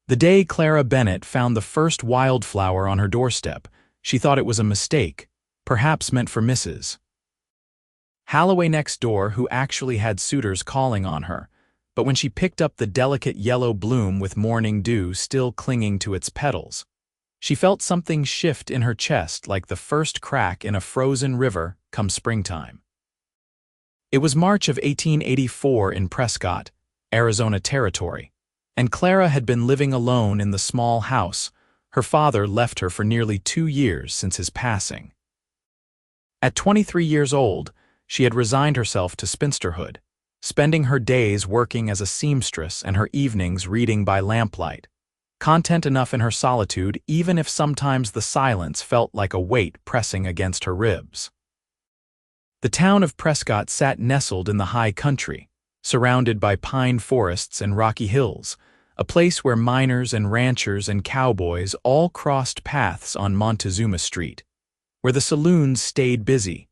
The day Clara Bennett found the first wildflower on her doorstep, she thought it was a mistake, perhaps meant for Mrs. Holloway next door, who actually had suitors calling on her. But when she picked up the delicate yellow bloom with morning dew still clinging to its petals, she felt something shift in her chest like the first crack in a frozen river come springtime. It was March of 1884 in Prescott, Arizona Territory, and Clara had been living alone in the small house her father left her for nearly 2 years since his passing. At 23 years old, she had resigned herself to spinsterhood, spending her days working as a seamstress and her evenings reading by lamplight, content enough in her solitude even if sometimes the silence felt like a weight pressing against her ribs. The town of Prescott sat nestled in the high country, surrounded by pine forests and rocky hills, a place where miners and ranchers and cowboys all crossed paths on Montezuma Street, where the saloons stayed busy,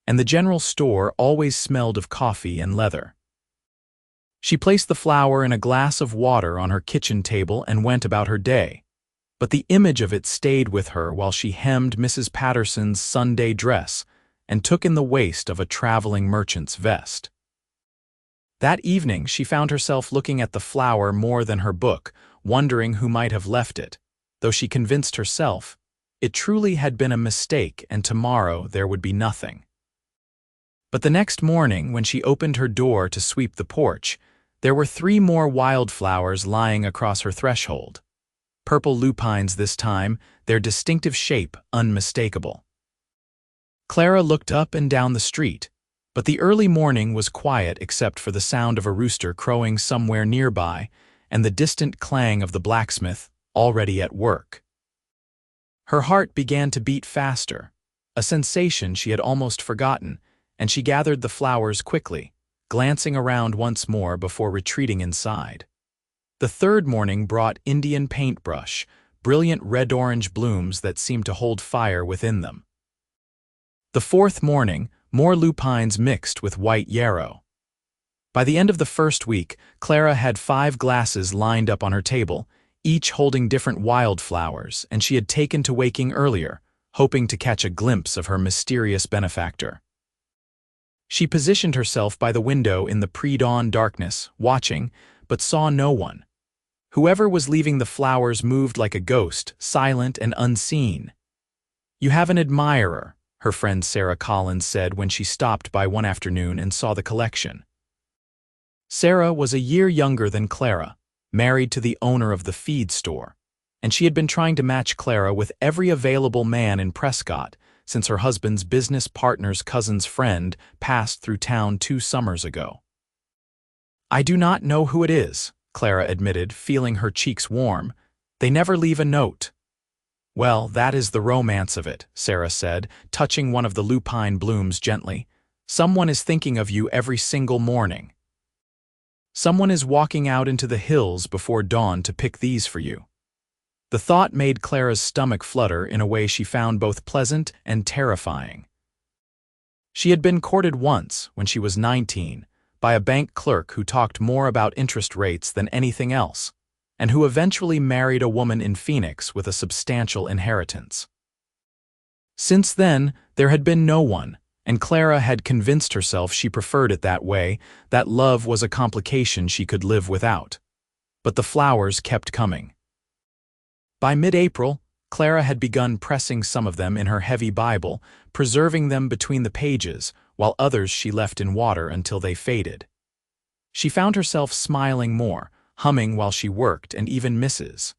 and the general store always smelled of coffee and leather. She placed the flower in a glass of water on her kitchen table and went about her day, but the image of it stayed with her while she hemmed Mrs. Patterson's Sunday dress and took in the waist of a traveling merchant's vest. That evening she found herself looking at the flower more than her book, wondering who might have left it, though she convinced herself it truly had been a mistake and tomorrow there would be nothing. But the next morning, when she opened her door to sweep the porch, there were 3 more wildflowers lying across her threshold. Purple lupines this time, their distinctive shape unmistakable. Clara looked up and down the street, but the early morning was quiet except for the sound of a rooster crowing somewhere nearby and the distant clang of the blacksmith, already at work. Her heart began to beat faster, a sensation she had almost forgotten, and she gathered the flowers quickly, glancing around once more before retreating inside. The third morning brought Indian paintbrush, brilliant red-orange blooms that seemed to hold fire within them. The fourth morning, more lupines mixed with white yarrow. By the end of the first week, Clara had 5 glasses lined up on her table, each holding different wildflowers, and she had taken to waking earlier, hoping to catch a glimpse of her mysterious benefactor. She positioned herself by the window in the pre-dawn darkness, watching, but saw no one. Whoever was leaving the flowers moved like a ghost, silent and unseen. "You have an admirer," her friend Sarah Collins said when she stopped by one afternoon and saw the collection. Sarah was a year younger than Clara, married to the owner of the feed store, and she had been trying to match Clara with every available man in Prescott since her husband's business partner's cousin's friend passed through town 2 summers ago. "I do not know who it is," Clara admitted, feeling her cheeks warm. "They never leave a note." "Well, that is the romance of it," Sarah said, touching one of the lupine blooms gently. "Someone is thinking of you every single morning. Someone is walking out into the hills before dawn to pick these for you." The thought made Clara's stomach flutter in a way she found both pleasant and terrifying. She had been courted once, when she was 19, by a bank clerk who talked more about interest rates than anything else, and who eventually married a woman in Phoenix with a substantial inheritance. Since then, there had been no one, and Clara had convinced herself she preferred it that way, that love was a complication she could live without. But the flowers kept coming. By mid-April, Clara had begun pressing some of them in her heavy Bible, preserving them between the pages, while others she left in water until they faded. She found herself smiling more, humming while she worked, and even Mrs.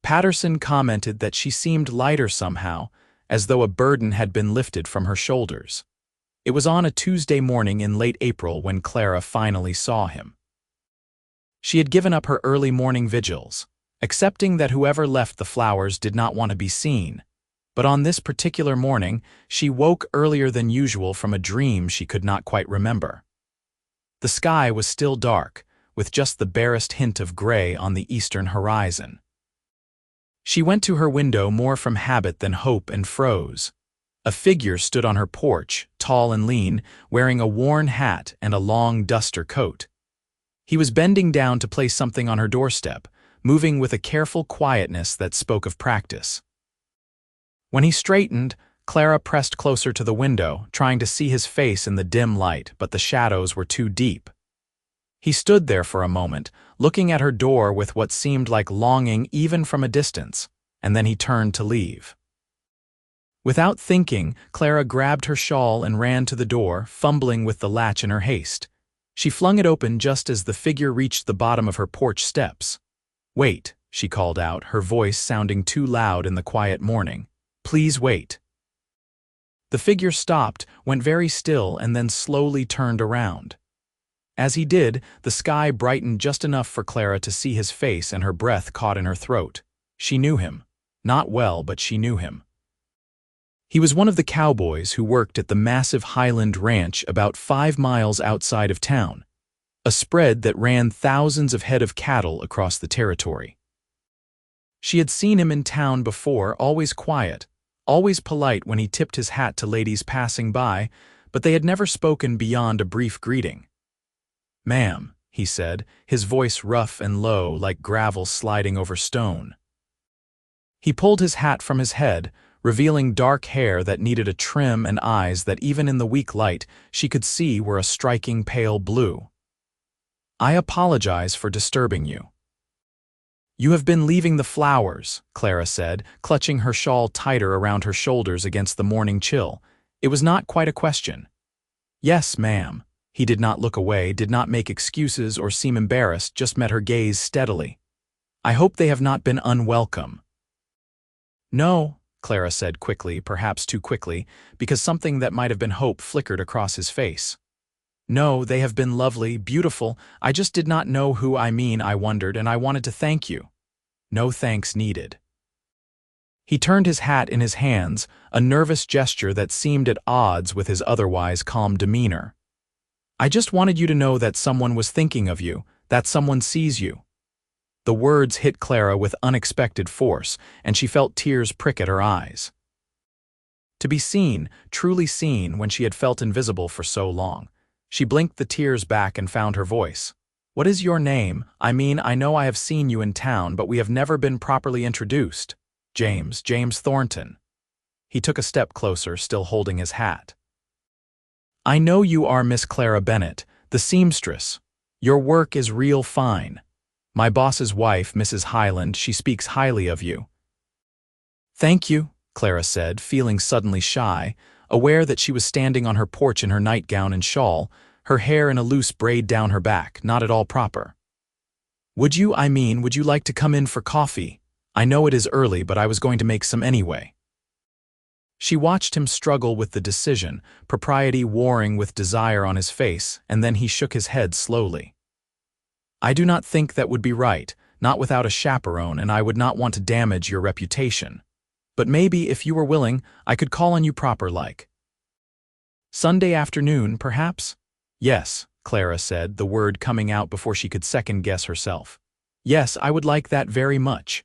Patterson commented that she seemed lighter somehow, as though a burden had been lifted from her shoulders. It was on a Tuesday morning in late April when Clara finally saw him. She had given up her early morning vigils, accepting that whoever left the flowers did not want to be seen. But on this particular morning, she woke earlier than usual from a dream she could not quite remember. The sky was still dark, with just the barest hint of gray on the eastern horizon. She went to her window more from habit than hope and froze. A figure stood on her porch, tall and lean, wearing a worn hat and a long duster coat. He was bending down to place something on her doorstep, moving with a careful quietness that spoke of practice. When he straightened, Clara pressed closer to the window, trying to see his face in the dim light, but the shadows were too deep. He stood there for a moment, looking at her door with what seemed like longing even from a distance, and then he turned to leave. Without thinking, Clara grabbed her shawl and ran to the door, fumbling with the latch in her haste. She flung it open just as the figure reached the bottom of her porch steps. "Wait," she called out, her voice sounding too loud in the quiet morning. "Please wait." The figure stopped, went very still, and then slowly turned around. As he did, the sky brightened just enough for Clara to see his face, and her breath caught in her throat. She knew him. Not well, but she knew him. He was one of the cowboys who worked at the massive Highland Ranch about 5 miles outside of town, a spread that ran thousands of head of cattle across the territory. She had seen him in town before, always quiet, always polite when he tipped his hat to ladies passing by, but they had never spoken beyond a brief greeting. "Ma'am," he said, his voice rough and low like gravel sliding over stone. He pulled his hat from his head, revealing dark hair that needed a trim and eyes that even in the weak light she could see were a striking pale blue. "I apologize for disturbing you." "You have been leaving the flowers," Clara said, clutching her shawl tighter around her shoulders against the morning chill. It was not quite a question. "Yes, ma'am." He did not look away, did not make excuses or seem embarrassed, just met her gaze steadily. "I hope they have not been unwelcome." "No," Clara said quickly, perhaps too quickly, because something that might have been hope flickered across his face. "No, they have been lovely, beautiful. I just did not know who I wondered, and I wanted to thank you." "No thanks needed." He turned his hat in his hands, a nervous gesture that seemed at odds with his otherwise calm demeanor. "I just wanted you to know that someone was thinking of you, that someone sees you." The words hit Clara with unexpected force, and she felt tears prick at her eyes. To be seen, truly seen, when she had felt invisible for so long. She blinked the tears back and found her voice. "What is your name? I know I have seen you in town, but we have never been properly introduced." James Thornton." He took a step closer, still holding his hat. "I know you are Miss Clara Bennett, the seamstress. Your work is real fine. My boss's wife, Mrs. Highland, she speaks highly of you." "Thank you," Clara said, feeling suddenly shy, aware that she was standing on her porch in her nightgown and shawl, her hair in a loose braid down her back, not at all proper. Would you like to come in for coffee? I know it is early, but I was going to make some anyway." She watched him struggle with the decision, propriety warring with desire on his face, and then he shook his head slowly. "I do not think that would be right, not without a chaperone, and I would not want to damage your reputation. But maybe, if you were willing, I could call on you proper-like. Sunday afternoon, perhaps?" "Yes," Clara said, the word coming out before she could second-guess herself. "Yes, I would like that very much."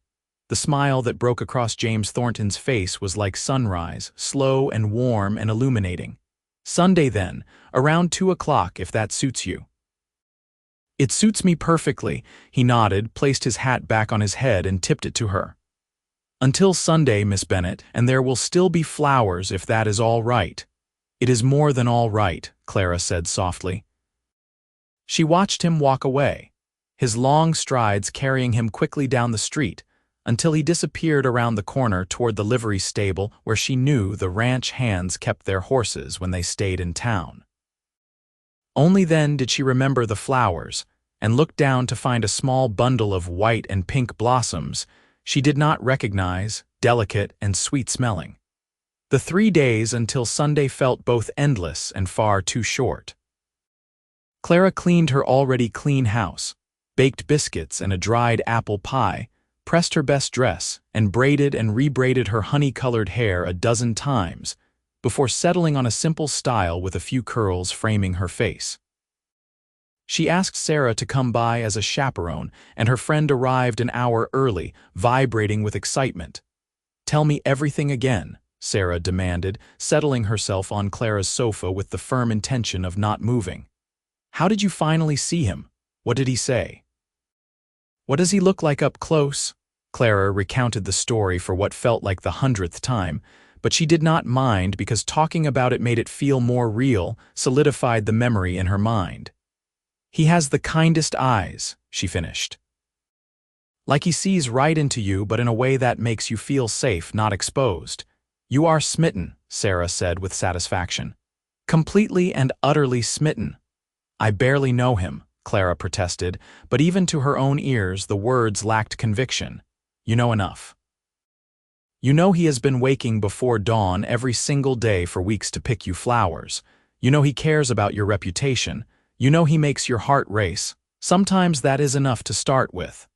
The smile that broke across James Thornton's face was like sunrise, slow and warm and illuminating. "Sunday, then, around 2 o'clock, if that suits you." "It suits me perfectly," he nodded, placed his hat back on his head and tipped it to her. "Until Sunday, Miss Bennett, and there will still be flowers if that is all right." "It is more than all right," Clara said softly. She watched him walk away, his long strides carrying him quickly down the street, until he disappeared around the corner toward the livery stable where she knew the ranch hands kept their horses when they stayed in town. Only then did she remember the flowers, and look down to find a small bundle of white and pink blossoms she did not recognize, delicate and sweet-smelling. The 3 days until Sunday felt both endless and far too short. Clara cleaned her already clean house, baked biscuits and a dried apple pie, pressed her best dress, and braided and rebraided her honey-colored hair a dozen times, before settling on a simple style with a few curls framing her face. She asked Sarah to come by as a chaperone, and her friend arrived an hour early, vibrating with excitement. "Tell me everything again," Sarah demanded, settling herself on Clara's sofa with the firm intention of not moving. "How did you finally see him? What did he say?" What does he look like up close? Clara recounted the story for what felt like the 100th time, but she did not mind because talking about it made it feel more real, solidified the memory in her mind. He has the kindest eyes, she finished. Like he sees right into you, but in a way that makes you feel safe, not exposed. You are smitten, Sarah said with satisfaction. Completely and utterly smitten. I barely know him, Clara protested, but even to her own ears the words lacked conviction. You know enough. You know he has been waking before dawn every single day for weeks to pick you flowers. You know he cares about your reputation. You know he makes your heart race. Sometimes that is enough to start with.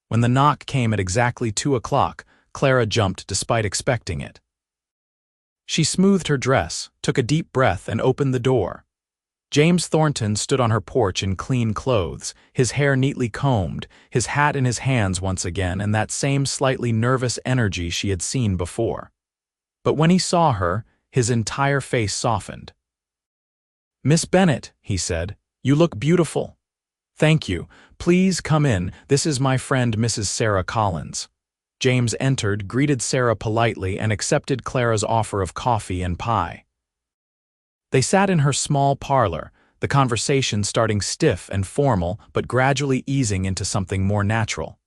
When the knock came at exactly 2 o'clock, Clara jumped despite expecting it. She smoothed her dress, took a deep breath, and opened the door. James Thornton stood on her porch in clean clothes, his hair neatly combed, his hat in his hands once again, and that same slightly nervous energy she had seen before. But when he saw her, his entire face softened. "Miss Bennett," he said, "you look beautiful." "Thank you. Please come in. This is my friend Mrs. Sarah Collins." James entered, greeted Sarah politely, and accepted Clara's offer of coffee and pie. They sat in her small parlor, the conversation starting stiff and formal but gradually easing into something more natural.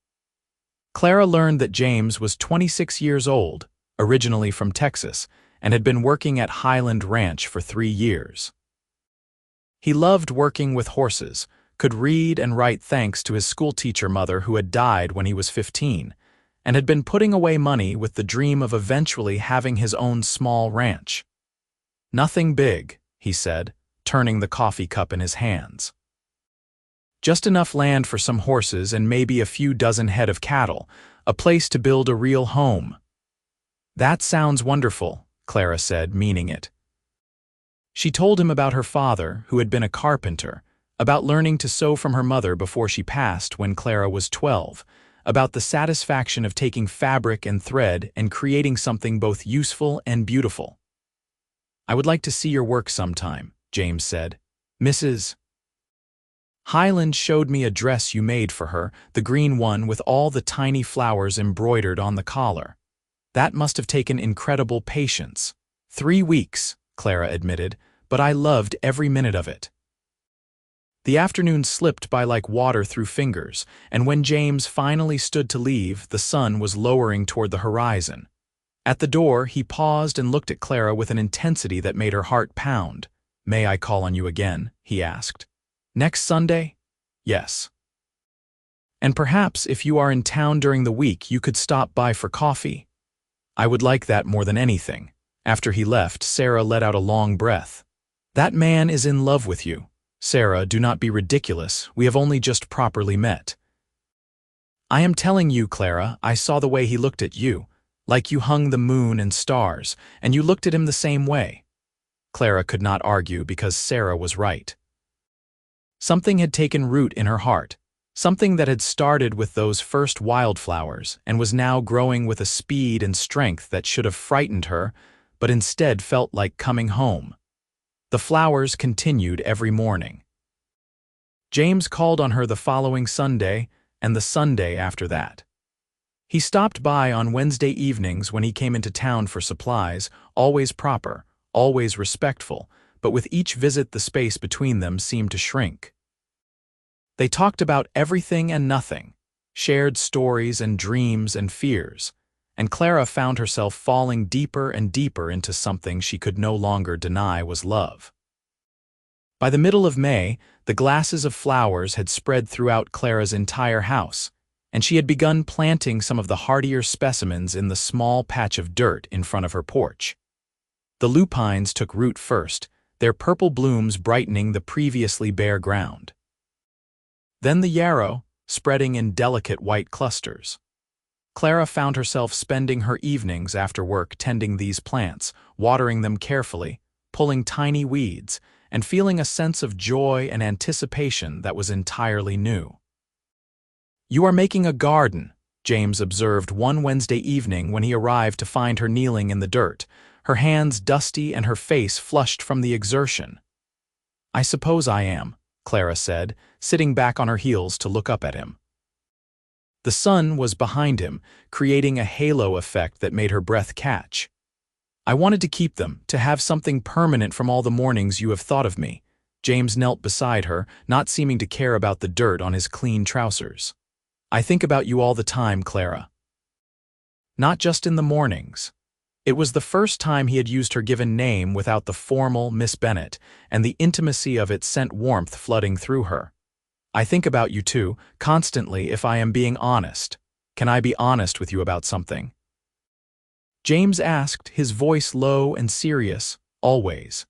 Clara learned that James was 26 years old, originally from Texas, and had been working at Highland Ranch for 3 years. He loved working with horses, could read and write thanks to his schoolteacher mother who had died when he was 15, and had been putting away money with the dream of eventually having his own small ranch. "Nothing big," he said, turning the coffee cup in his hands. "Just enough land for some horses and maybe a few dozen head of cattle, a place to build a real home." "That sounds wonderful," Clara said, meaning it. She told him about her father, who had been a carpenter, about learning to sew from her mother before she passed when Clara was 12, about the satisfaction of taking fabric and thread and creating something both useful and beautiful. "I would like to see your work sometime," James said. "Mrs. Highland showed me a dress you made for her, the green one with all the tiny flowers embroidered on the collar. That must have taken incredible patience." 3 weeks, Clara admitted, "but I loved every minute of it." The afternoon slipped by like water through fingers, and when James finally stood to leave, the sun was lowering toward the horizon. At the door, he paused and looked at Clara with an intensity that made her heart pound. "May I call on you again?" he asked. "Next Sunday?" "Yes. And perhaps if you are in town during the week, you could stop by for coffee." "I would like that more than anything." After he left, Sarah let out a long breath. "That man is in love with you." "Sarah, do not be ridiculous. We have only just properly met." "I am telling you, Clara, I saw the way he looked at you, like you hung the moon and stars, and you looked at him the same way." Clara could not argue because Sarah was right. Something had taken root in her heart, something that had started with those first wildflowers and was now growing with a speed and strength that should have frightened her, but instead felt like coming home. The flowers continued every morning. James called on her the following Sunday and the Sunday after that. He stopped by on Wednesday evenings when he came into town for supplies, always proper, always respectful, but with each visit the space between them seemed to shrink. They talked about everything and nothing, shared stories and dreams and fears, and Clara found herself falling deeper and deeper into something she could no longer deny was love. By the middle of May, the glasses of flowers had spread throughout Clara's entire house, and she had begun planting some of the hardier specimens in the small patch of dirt in front of her porch. The lupines took root first, their purple blooms brightening the previously bare ground. Then the yarrow, spreading in delicate white clusters. Clara found herself spending her evenings after work tending these plants, watering them carefully, pulling tiny weeds, and feeling a sense of joy and anticipation that was entirely new. "You are making a garden," James observed one Wednesday evening when he arrived to find her kneeling in the dirt, her hands dusty and her face flushed from the exertion. "I suppose I am," Clara said, sitting back on her heels to look up at him. The sun was behind him, creating a halo effect that made her breath catch. I wanted to keep them, to have something permanent from all the mornings you have thought of me. James knelt beside her, not seeming to care about the dirt on his clean trousers. I think about you all the time, Clara. Not just in the mornings. It was the first time he had used her given name without the formal Miss Bennett, and the intimacy of it sent warmth flooding through her. I think about you too, constantly, if I am being honest. Can I be honest with you about something? James asked, his voice low and serious, always.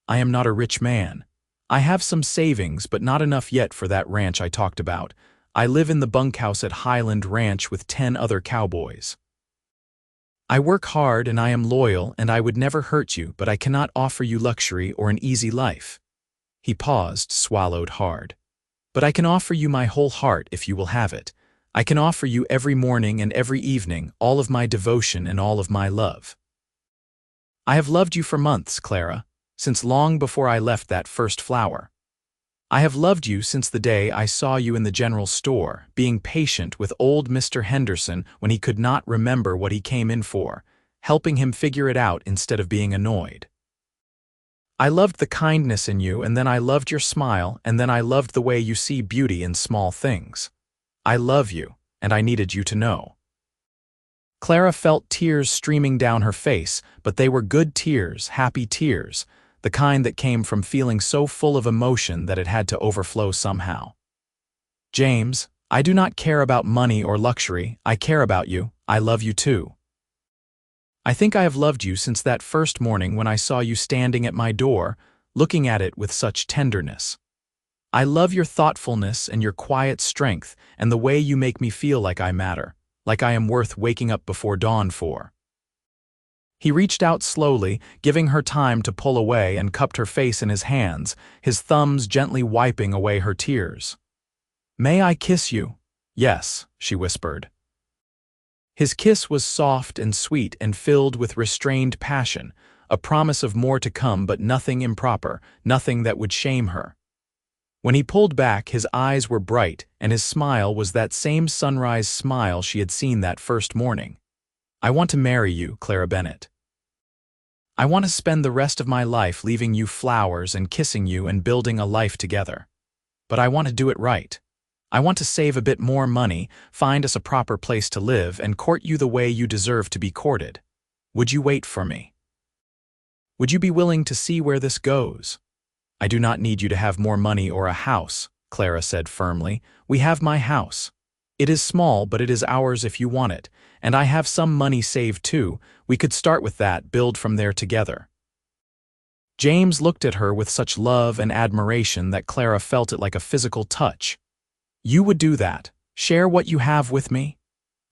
I am not a rich man. I have some savings, but not enough yet for that ranch I talked about. I live in the bunkhouse at Highland Ranch with 10 other cowboys. I work hard and I am loyal and I would never hurt you, but I cannot offer you luxury or an easy life. He paused, swallowed hard. But I can offer you my whole heart if you will have it. I can offer you every morning and every evening all of my devotion and all of my love. I have loved you for months, Clara, since long before I left that first flower. I have loved you since the day I saw you in the general store, being patient with old Mr. Henderson when he could not remember what he came in for, helping him figure it out instead of being annoyed. I loved the kindness in you, and then I loved your smile, and then I loved the way you see beauty in small things. I love you, and I needed you to know. Clara felt tears streaming down her face, but they were good tears, happy tears, the kind that came from feeling so full of emotion that it had to overflow somehow. James, I do not care about money or luxury. I care about you. I love you too. I think I have loved you since that first morning when I saw you standing at my door, looking at it with such tenderness. I love your thoughtfulness and your quiet strength and the way you make me feel like I matter, like I am worth waking up before dawn for. He reached out slowly, giving her time to pull away, and cupped her face in his hands, his thumbs gently wiping away her tears. May I kiss you? Yes, she whispered. His kiss was soft and sweet and filled with restrained passion, a promise of more to come, but nothing improper, nothing that would shame her. When he pulled back, his eyes were bright, and his smile was that same sunrise smile she had seen that first morning. I want to marry you, Clara Bennett. I want to spend the rest of my life leaving you flowers and kissing you and building a life together. But I want to do it right. I want to save a bit more money, find us a proper place to live, and court you the way you deserve to be courted. Would you wait for me? Would you be willing to see where this goes? I do not need you to have more money or a house, Clara said firmly. We have my house. It is small, but it is ours if you want it, and I have some money saved too. We could start with that, build from there together. James looked at her with such love and admiration that Clara felt it like a physical touch. You would do that? Share what you have with me?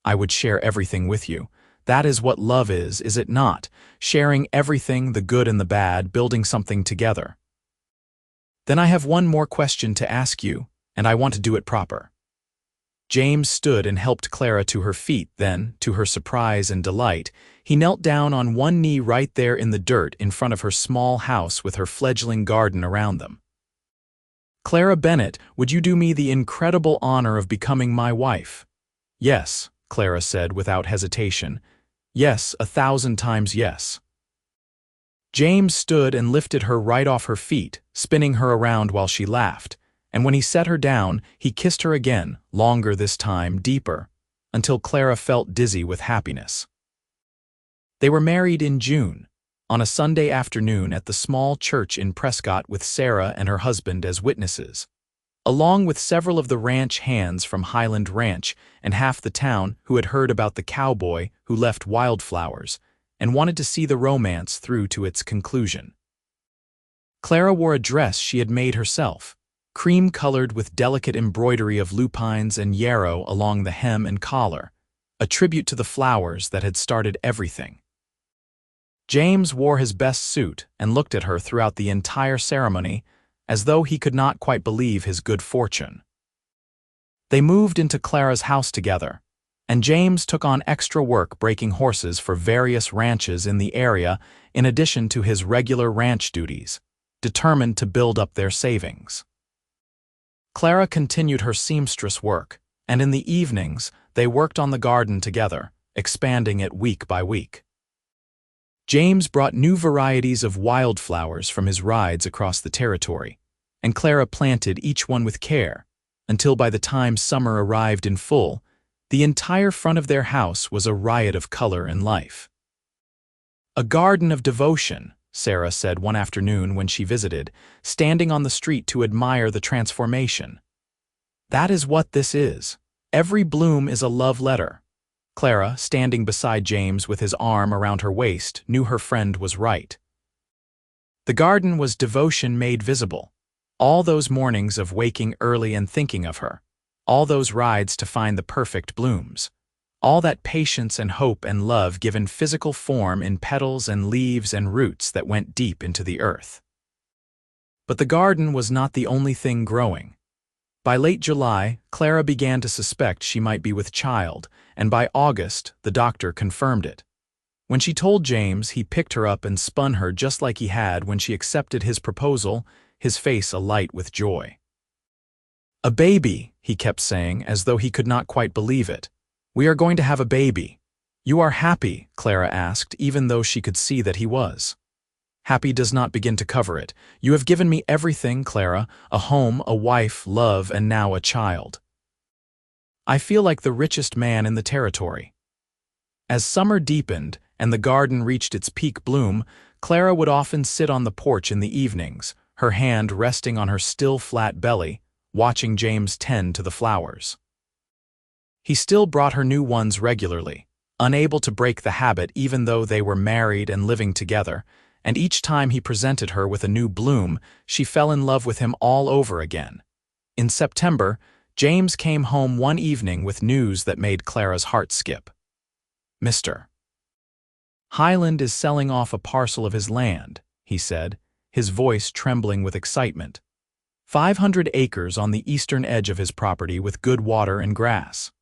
I would share everything with you. That is what love is it not? Sharing everything, the good and the bad, building something together. Then I have one more question to ask you, and I want to do it proper. James stood and helped Clara to her feet. Then, to her surprise and delight, he knelt down on one knee right there in the dirt in front of her small house with her fledgling garden around them. Clara Bennett, would you do me the incredible honor of becoming my wife? Yes, Clara said without hesitation. Yes, 1,000 times yes. James stood and lifted her right off her feet, spinning her around while she laughed. And when he set her down, he kissed her again, longer this time, deeper, until Clara felt dizzy with happiness. They were married in June, on a Sunday afternoon at the small church in Prescott with Sarah and her husband as witnesses, along with several of the ranch hands from Highland Ranch and half the town who had heard about the cowboy who left Wildflowers and wanted to see the romance through to its conclusion. Clara wore a dress she had made herself, cream-colored with delicate embroidery of lupines and yarrow along the hem and collar, a tribute to the flowers that had started everything. James wore his best suit and looked at her throughout the entire ceremony as though he could not quite believe his good fortune. They moved into Clara's house together, and James took on extra work breaking horses for various ranches in the area in addition to his regular ranch duties, determined to build up their savings. Clara continued her seamstress work, and in the evenings, they worked on the garden together, expanding it week by week. James brought new varieties of wildflowers from his rides across the territory, and Clara planted each one with care, until by the time summer arrived in full, the entire front of their house was a riot of color and life. "A garden of devotion," Sarah said one afternoon when she visited, standing on the street to admire the transformation. "That is what this is. Every bloom is a love letter." Clara, standing beside James with his arm around her waist, knew her friend was right. The garden was devotion made visible. All those mornings of waking early and thinking of her. All those rides to find the perfect blooms. All that patience and hope and love given physical form in petals and leaves and roots that went deep into the earth. But the garden was not the only thing growing. By late July, Clara began to suspect she might be with child, and by August, the doctor confirmed it. When she told James, he picked her up and spun her just like he had when she accepted his proposal, his face alight with joy. "A baby," he kept saying, as though he could not quite believe it. "We are going to have a baby." "You are happy?" Clara asked, even though she could see that he was. "Happy does not begin to cover it. You have given me everything, Clara, a home, a wife, love, and now a child. I feel like the richest man in the territory." As summer deepened and the garden reached its peak bloom, Clara would often sit on the porch in the evenings, her hand resting on her still flat belly, watching James tend to the flowers. He still brought her new ones regularly, unable to break the habit even though they were married and living together, and each time he presented her with a new bloom, she fell in love with him all over again. In September, James came home one evening with news that made Clara's heart skip. "Mr. Highland is selling off a parcel of his land," he said, his voice trembling with excitement. 500 acres on the eastern edge of his property with good water and grass.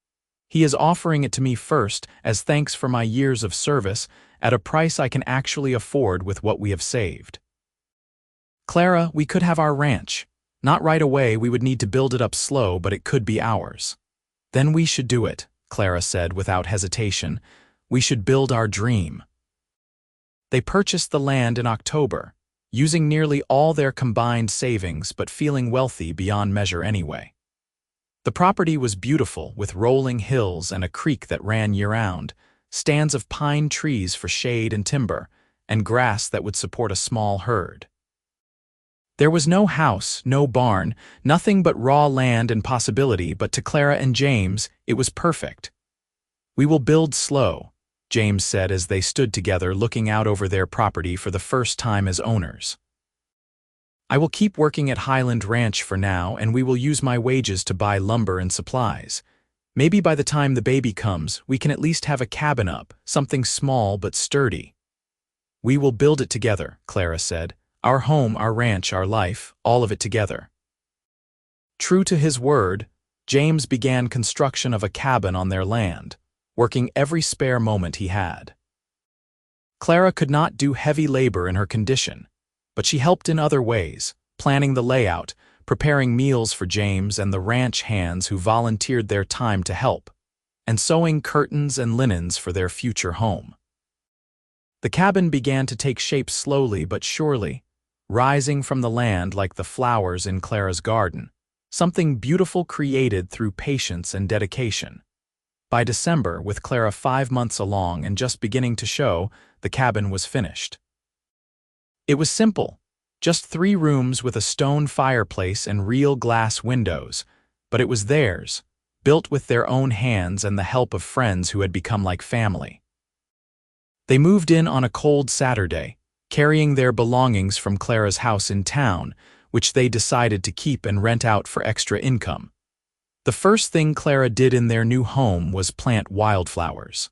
He is offering it to me first as thanks for my years of service at a price I can actually afford with what we have saved. "Clara, we could have our ranch. Not right away, we would need to build it up slow, but it could be ours." "Then we should do it," Clara said without hesitation. "We should build our dream." They purchased the land in October, using nearly all their combined savings but feeling wealthy beyond measure anyway. The property was beautiful, with rolling hills and a creek that ran year-round, stands of pine trees for shade and timber, and grass that would support a small herd. There was no house, no barn, nothing but raw land and possibility, but to Clara and James, it was perfect. "We will build slow," James said as they stood together looking out over their property for the first time as owners. "I will keep working at Highland Ranch for now, and we will use my wages to buy lumber and supplies. Maybe by the time the baby comes, we can at least have a cabin up, something small but sturdy." "We will build it together," Clara said. "Our home, our ranch, our life, all of it together." True to his word, James began construction of a cabin on their land, working every spare moment he had. Clara could not do heavy labor in her condition, but she helped in other ways, planning the layout, preparing meals for James and the ranch hands who volunteered their time to help, and sewing curtains and linens for their future home. The cabin began to take shape slowly but surely, rising from the land like the flowers in Clara's garden, something beautiful created through patience and dedication. By December, with Clara 5 months along and just beginning to show, the cabin was finished. It was simple, just 3 rooms with a stone fireplace and real glass windows, but it was theirs, built with their own hands and the help of friends who had become like family. They moved in on a cold Saturday, carrying their belongings from Clara's house in town, which they decided to keep and rent out for extra income. The first thing Clara did in their new home was plant wildflowers.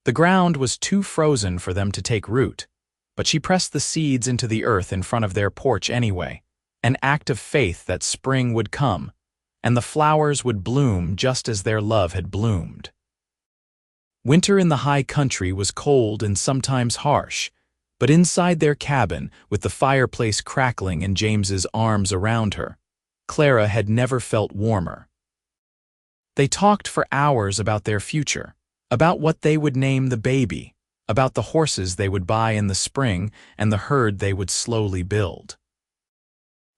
The ground was too frozen for them to take root, but she pressed the seeds into the earth in front of their porch anyway, an act of faith that spring would come, and the flowers would bloom just as their love had bloomed. Winter in the high country was cold and sometimes harsh, but inside their cabin, with the fireplace crackling and James's arms around her, Clara had never felt warmer. They talked for hours about their future, about what they would name the baby, about the horses they would buy in the spring and the herd they would slowly build.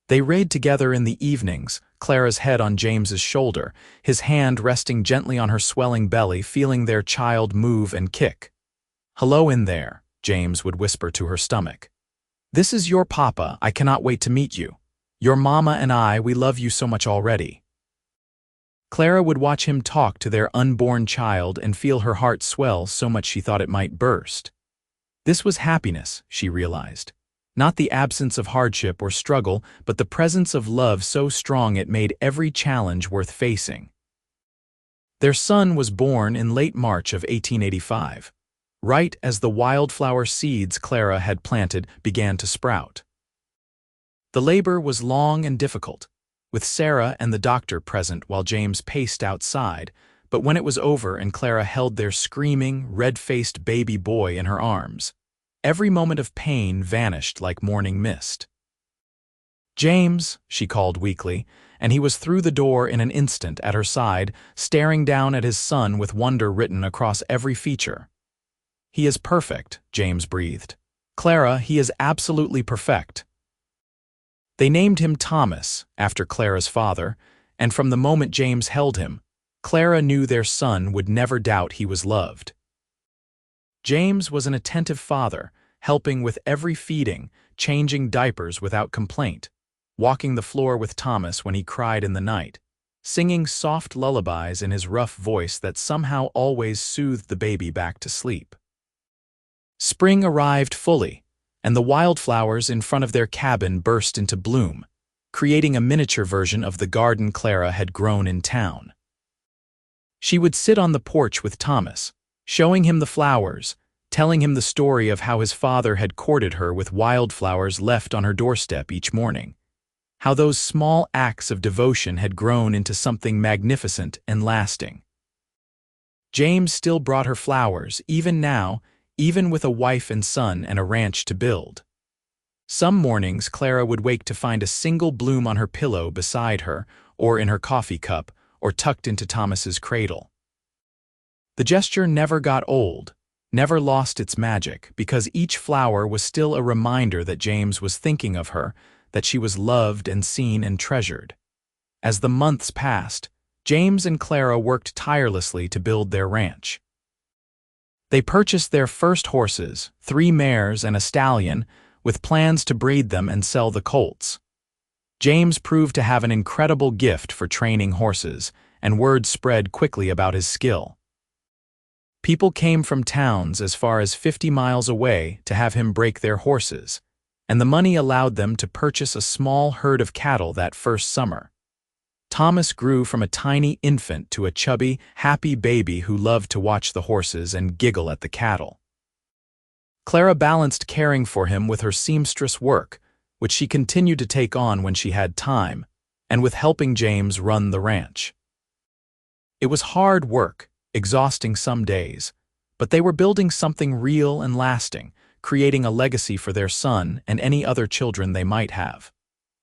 They rode together in the evenings, Clara's head on James's shoulder, his hand resting gently on her swelling belly, feeling their child move and kick. "Hello in there," James would whisper to her stomach. "This is your papa, I cannot wait to meet you. Your mama and I, we love you so much already." Clara would watch him talk to their unborn child and feel her heart swell so much she thought it might burst. This was happiness, she realized. Not the absence of hardship or struggle, but the presence of love so strong it made every challenge worth facing. Their son was born in late March of 1885, right as the wildflower seeds Clara had planted began to sprout. The labor was long and difficult, with Sarah and the doctor present while James paced outside, but when it was over and Clara held their screaming, red-faced baby boy in her arms, every moment of pain vanished like morning mist. "James," she called weakly, and he was through the door in an instant at her side, staring down at his son with wonder written across every feature. "He is perfect," James breathed. "Clara, he is absolutely perfect." They named him Thomas, after Clara's father, and from the moment James held him, Clara knew their son would never doubt he was loved. James was an attentive father, helping with every feeding, changing diapers without complaint, walking the floor with Thomas when he cried in the night, singing soft lullabies in his rough voice that somehow always soothed the baby back to sleep. Spring arrived fully, and the wildflowers in front of their cabin burst into bloom, creating a miniature version of the garden Clara had grown in town. She would sit on the porch with Thomas, showing him the flowers, telling him the story of how his father had courted her with wildflowers left on her doorstep each morning, how those small acts of devotion had grown into something magnificent and lasting. James still brought her flowers, even now, even with a wife and son and a ranch to build. Some mornings Clara would wake to find a single bloom on her pillow beside her, or in her coffee cup, or tucked into Thomas's cradle. The gesture never got old, never lost its magic, because each flower was still a reminder that James was thinking of her, that she was loved and seen and treasured. As the months passed, James and Clara worked tirelessly to build their ranch. They purchased their first horses, 3 mares and a stallion, with plans to breed them and sell the colts. James proved to have an incredible gift for training horses, and word spread quickly about his skill. People came from towns as far as 50 miles away to have him break their horses, and the money allowed them to purchase a small herd of cattle that first summer. Thomas grew from a tiny infant to a chubby, happy baby who loved to watch the horses and giggle at the cattle. Clara balanced caring for him with her seamstress work, which she continued to take on when she had time, and with helping James run the ranch. It was hard work, exhausting some days, but they were building something real and lasting, creating a legacy for their son and any other children they might have.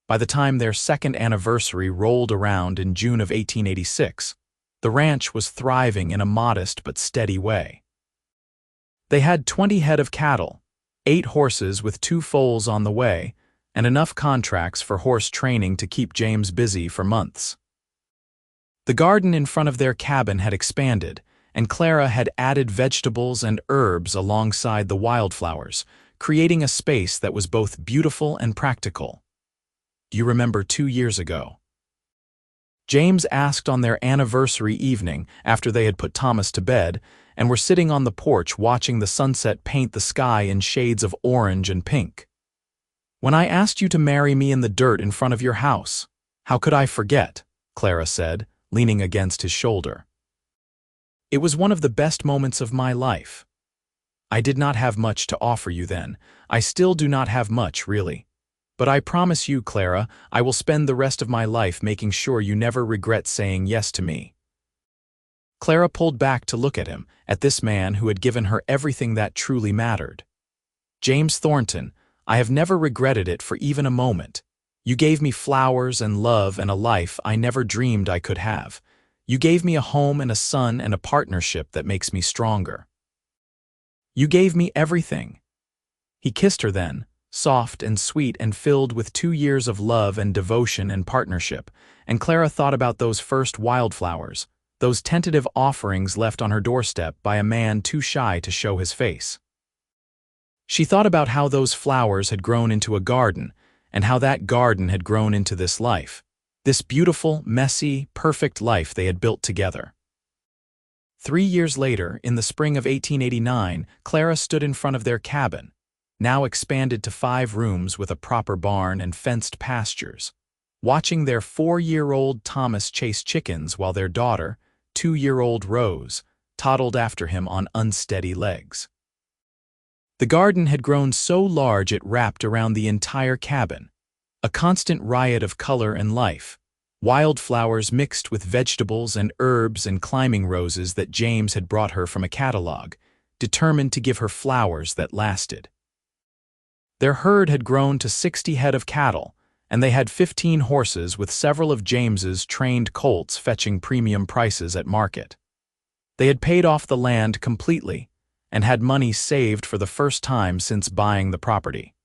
By the time their second anniversary rolled around in June of 1886, the ranch was thriving in a modest but steady way. They had 20 head of cattle, 8 horses with 2 foals on the way, and enough contracts for horse training to keep James busy for months. The garden in front of their cabin had expanded, and Clara had added vegetables and herbs alongside the wildflowers, creating a space that was both beautiful and practical. "You remember 2 years ago?" James asked on their anniversary evening after they had put Thomas to bed and were sitting on the porch watching the sunset paint the sky in shades of orange and pink. "When I asked you to marry me in the dirt in front of your house, how could I forget?" Clara said, leaning against his shoulder. "It was one of the best moments of my life. I did not have much to offer you then. I still do not have much, really. But I promise you, Clara, I will spend the rest of my life making sure you never regret saying yes to me." Clara pulled back to look at him, at this man who had given her everything that truly mattered. "James Thornton, I have never regretted it for even a moment. You gave me flowers and love and a life I never dreamed I could have. You gave me a home and a son and a partnership that makes me stronger. You gave me everything." He kissed her then, soft and sweet and filled with 2 years of love and devotion and partnership, and Clara thought about those first wildflowers, those tentative offerings left on her doorstep by a man too shy to show his face. She thought about how those flowers had grown into a garden, and how that garden had grown into this life, this beautiful, messy, perfect life they had built together. 3 years later, in the spring of 1889, Clara stood in front of their cabin, now expanded to 5 rooms with a proper barn and fenced pastures, watching their 4-year-old Thomas chase chickens while their daughter, 2-year-old Rose, toddled after him on unsteady legs. The garden had grown so large it wrapped around the entire cabin, a constant riot of color and life, wildflowers mixed with vegetables and herbs and climbing roses that James had brought her from a catalog, determined to give her flowers that lasted. Their herd had grown to 60 head of cattle, and they had 15 horses with several of James's trained colts fetching premium prices at market. They had paid off the land completely and had money saved for the first time since buying the property.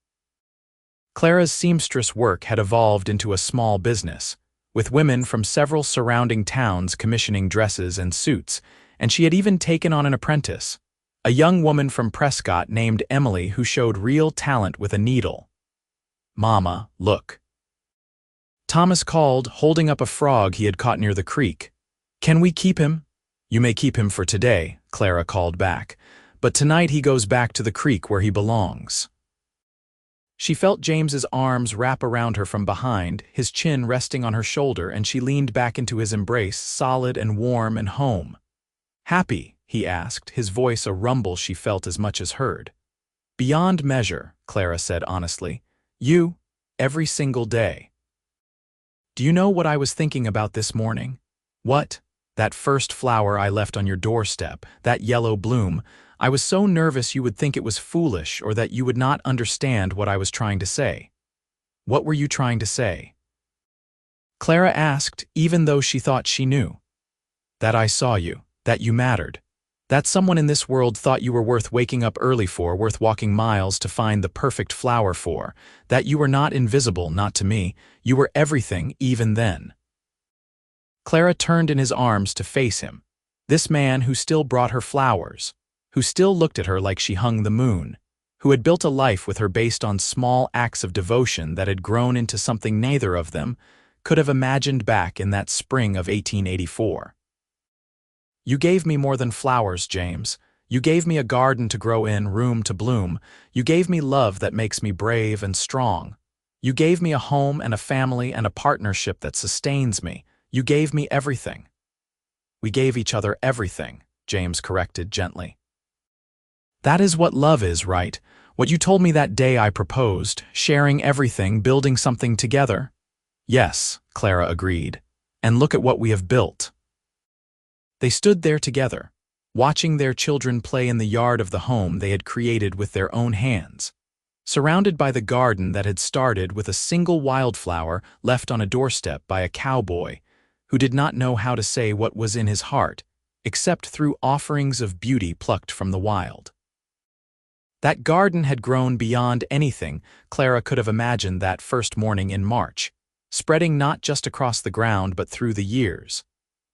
Clara's seamstress work had evolved into a small business, with women from several surrounding towns commissioning dresses and suits, and she had even taken on an apprentice, a young woman from Prescott named Emily who showed real talent with a needle. "Mama, look." Thomas called, holding up a frog he had caught near the creek. "Can we keep him?" "You may keep him for today," Clara called back, "but tonight he goes back to the creek where he belongs." She felt James's arms wrap around her from behind, his chin resting on her shoulder, and she leaned back into his embrace, solid and warm and home. "Happy?" he asked, his voice a rumble she felt as much as heard. "Beyond measure," Clara said honestly. "You, every single day." "Do you know what I was thinking about this morning?" "What?" "That first flower I left on your doorstep, that yellow bloom. I was so nervous you would think it was foolish or that you would not understand what I was trying to say." "What were you trying to say?" Clara asked, even though she thought she knew. "That I saw you, that you mattered. That someone in this world thought you were worth waking up early for, worth walking miles to find the perfect flower for. That you were not invisible, not to me. You were everything, even then." Clara turned in his arms to face him, this man who still brought her flowers, who still looked at her like she hung the moon, who had built a life with her based on small acts of devotion that had grown into something neither of them could have imagined back in that spring of 1884. "You gave me more than flowers, James. You gave me a garden to grow in, room to bloom. You gave me love that makes me brave and strong. You gave me a home and a family and a partnership that sustains me. You gave me everything." "We gave each other everything," James corrected gently. "That is what love is, right? What you told me that day I proposed, sharing everything, building something together." "Yes," Clara agreed. "And look at what we have built." They stood there together, watching their children play in the yard of the home they had created with their own hands, surrounded by the garden that had started with a single wildflower left on a doorstep by a cowboy who did not know how to say what was in his heart, except through offerings of beauty plucked from the wild. That garden had grown beyond anything Clara could have imagined that first morning in March, spreading not just across the ground but through the years,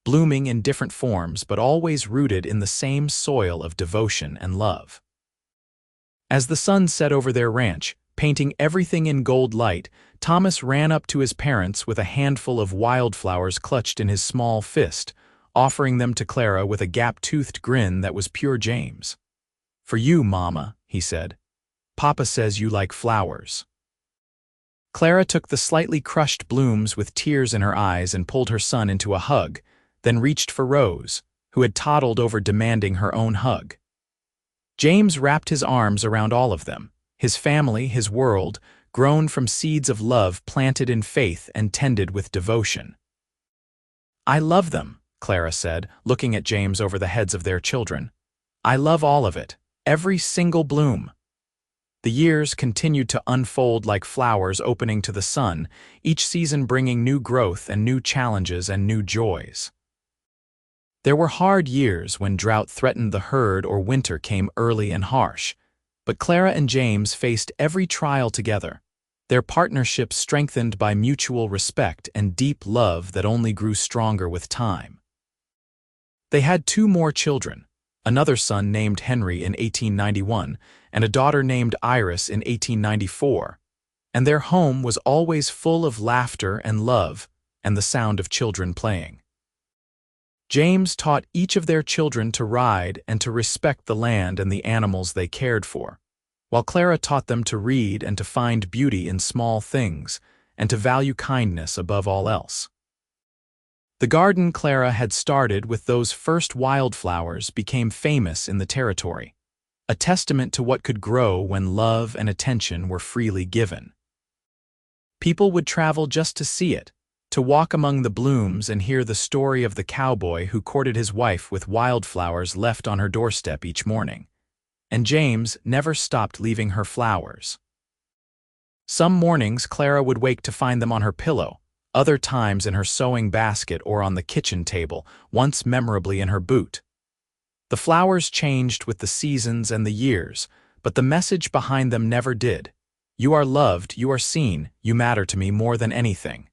blooming in different forms but always rooted in the same soil of devotion and love. As the sun set over their ranch, painting everything in gold light, Thomas ran up to his parents with a handful of wildflowers clutched in his small fist, offering them to Clara with a gap-toothed grin that was pure James. "For you, Mama," he said. "Papa says you like flowers." Clara took the slightly crushed blooms with tears in her eyes and pulled her son into a hug, then reached for Rose, who had toddled over demanding her own hug. James wrapped his arms around all of them, his family, his world, grown from seeds of love planted in faith and tended with devotion. "I love them," Clara said, looking at James over the heads of their children. "I love all of it, every single bloom." The years continued to unfold like flowers opening to the sun, each season bringing new growth and new challenges and new joys. There were hard years when drought threatened the herd or winter came early and harsh, but Clara and James faced every trial together, their partnership strengthened by mutual respect and deep love that only grew stronger with time. They had 2 more children, another son named Henry in 1891 and a daughter named Iris in 1894, and their home was always full of laughter and love and the sound of children playing. James taught each of their children to ride and to respect the land and the animals they cared for, while Clara taught them to read and to find beauty in small things and to value kindness above all else. The garden Clara had started with those first wildflowers became famous in the territory, a testament to what could grow when love and attention were freely given. People would travel just to see it, to walk among the blooms and hear the story of the cowboy who courted his wife with wildflowers left on her doorstep each morning. And James never stopped leaving her flowers. Some mornings Clara would wake to find them on her pillow, other times in her sewing basket or on the kitchen table, once memorably in her boot. The flowers changed with the seasons and the years, but the message behind them never did. You are loved, you are seen, you matter to me more than anything.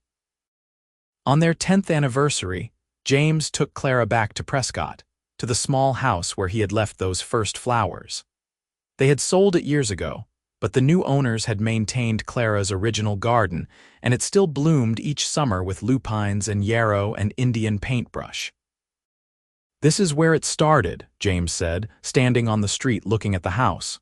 On their 10th anniversary, James took Clara back to Prescott, to the small house where he had left those first flowers. They had sold it years ago, but the new owners had maintained Clara's original garden, and it still bloomed each summer with lupines and yarrow and Indian paintbrush. "This is where it started," James said, standing on the street looking at the house.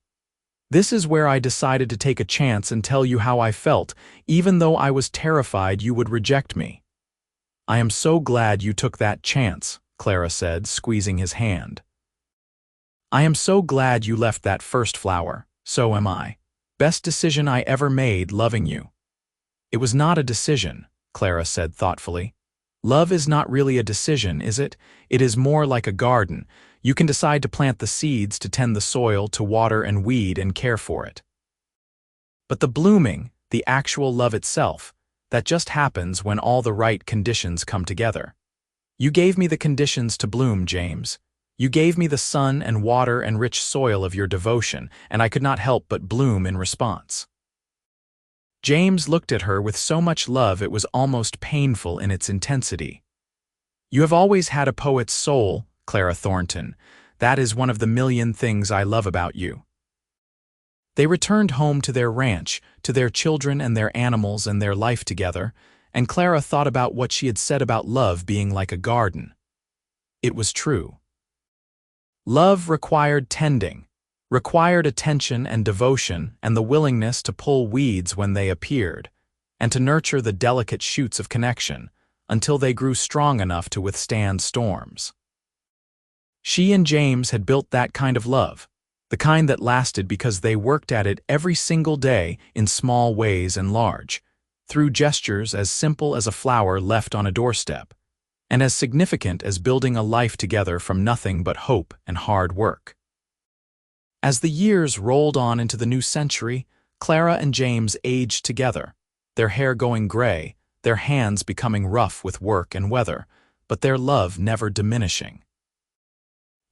"This is where I decided to take a chance and tell you how I felt, even though I was terrified you would reject me." "I am so glad you took that chance," Clara said, squeezing his hand. "I am so glad you left that first flower, so am I. Best decision I ever made loving you." "It was not a decision," Clara said thoughtfully. "Love is not really a decision, is it? It is more like a garden. You can decide to plant the seeds, to tend the soil, to water and weed and care for it. But the blooming, the actual love itself, that just happens when all the right conditions come together. You gave me the conditions to bloom, James. You gave me the sun and water and rich soil of your devotion, and I could not help but bloom in response." James looked at her with so much love it was almost painful in its intensity. "You have always had a poet's soul, Clara Thornton. That is one of the million things I love about you." They returned home to their ranch, to their children and their animals and their life together, and Clara thought about what she had said about love being like a garden. It was true. Love required tending, required attention and devotion and the willingness to pull weeds when they appeared, and to nurture the delicate shoots of connection until they grew strong enough to withstand storms. She and James had built that kind of love, the kind that lasted because they worked at it every single day in small ways and large, through gestures as simple as a flower left on a doorstep, and as significant as building a life together from nothing but hope and hard work. As the years rolled on into the new century, Clara and James aged together, their hair going gray, their hands becoming rough with work and weather, but their love never diminishing.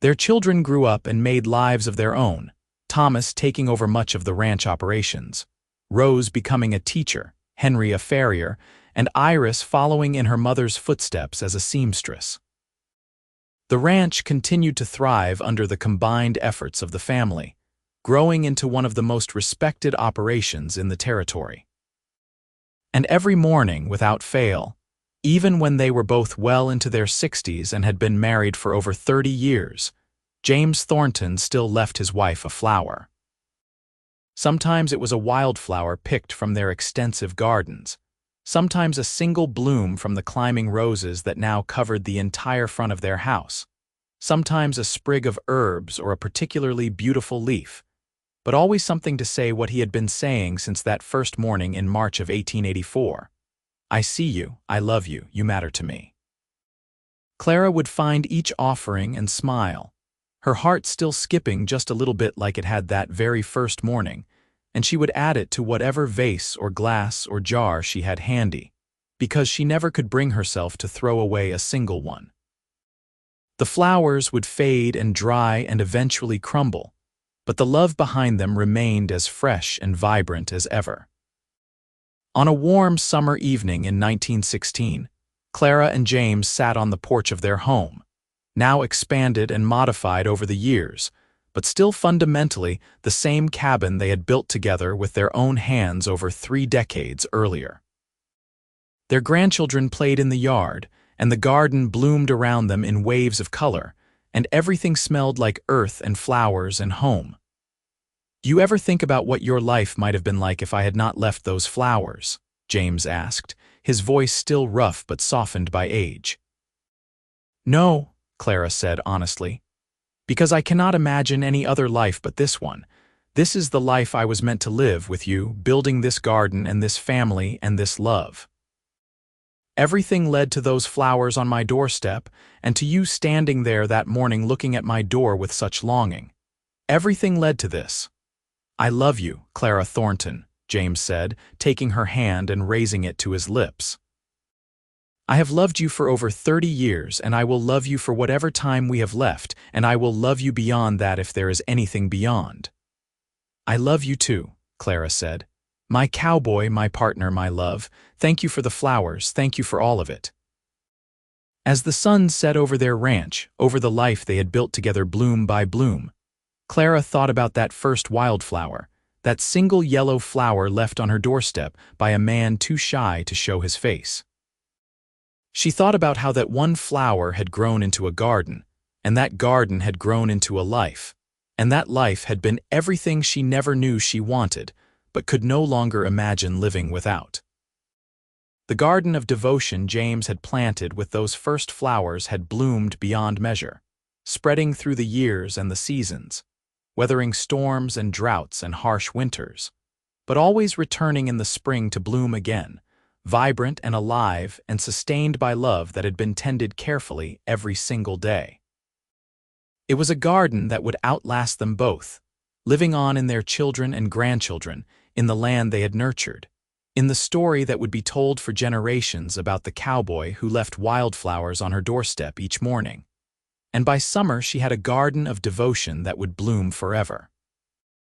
Their children grew up and made lives of their own, Thomas taking over much of the ranch operations, Rose becoming a teacher, Henry a farrier, and Iris following in her mother's footsteps as a seamstress. The ranch continued to thrive under the combined efforts of the family, growing into one of the most respected operations in the territory. And every morning, without fail, even when they were both well into their 60s and had been married for over 30 years, James Thornton still left his wife a flower. Sometimes it was a wildflower picked from their extensive gardens, sometimes a single bloom from the climbing roses that now covered the entire front of their house, sometimes a sprig of herbs or a particularly beautiful leaf, but always something to say what he had been saying since that first morning in March of 1884. "I see you, I love you, you matter to me." Clara would find each offering and smile, her heart still skipping just a little bit like it had that very first morning, and she would add it to whatever vase or glass or jar she had handy, because she never could bring herself to throw away a single one. The flowers would fade and dry and eventually crumble, but the love behind them remained as fresh and vibrant as ever. On a warm summer evening in 1916, Clara and James sat on the porch of their home, now expanded and modified over the years, but still fundamentally the same cabin they had built together with their own hands over 3 decades earlier. Their grandchildren played in the yard, and the garden bloomed around them in waves of color, and everything smelled like earth and flowers and home. "Do you ever think about what your life might have been like if I had not left those flowers?" James asked, his voice still rough but softened by age. "No," Clara said honestly, "because I cannot imagine any other life but this one. This is the life I was meant to live with you, building this garden and this family and this love. Everything led to those flowers on my doorstep and to you standing there that morning looking at my door with such longing. Everything led to this. I love you, Clara Thornton," James said, taking her hand and raising it to his lips. "I have loved you for over 30 years, and I will love you for whatever time we have left, and I will love you beyond that if there is anything beyond." "I love you too," Clara said. "My cowboy, my partner, my love, thank you for the flowers, thank you for all of it." As the sun set over their ranch, over the life they had built together bloom by bloom, Clara thought about that first wildflower, that single yellow flower left on her doorstep by a man too shy to show his face. She thought about how that one flower had grown into a garden, and that garden had grown into a life, and that life had been everything she never knew she wanted, but could no longer imagine living without. The garden of devotion James had planted with those first flowers had bloomed beyond measure, spreading through the years and the seasons, weathering storms and droughts and harsh winters, but always returning in the spring to bloom again, vibrant and alive and sustained by love that had been tended carefully every single day. It was a garden that would outlast them both, living on in their children and grandchildren, in the land they had nurtured, in the story that would be told for generations about the cowboy who left wildflowers on her doorstep each morning. And by summer she had a garden of devotion that would bloom forever.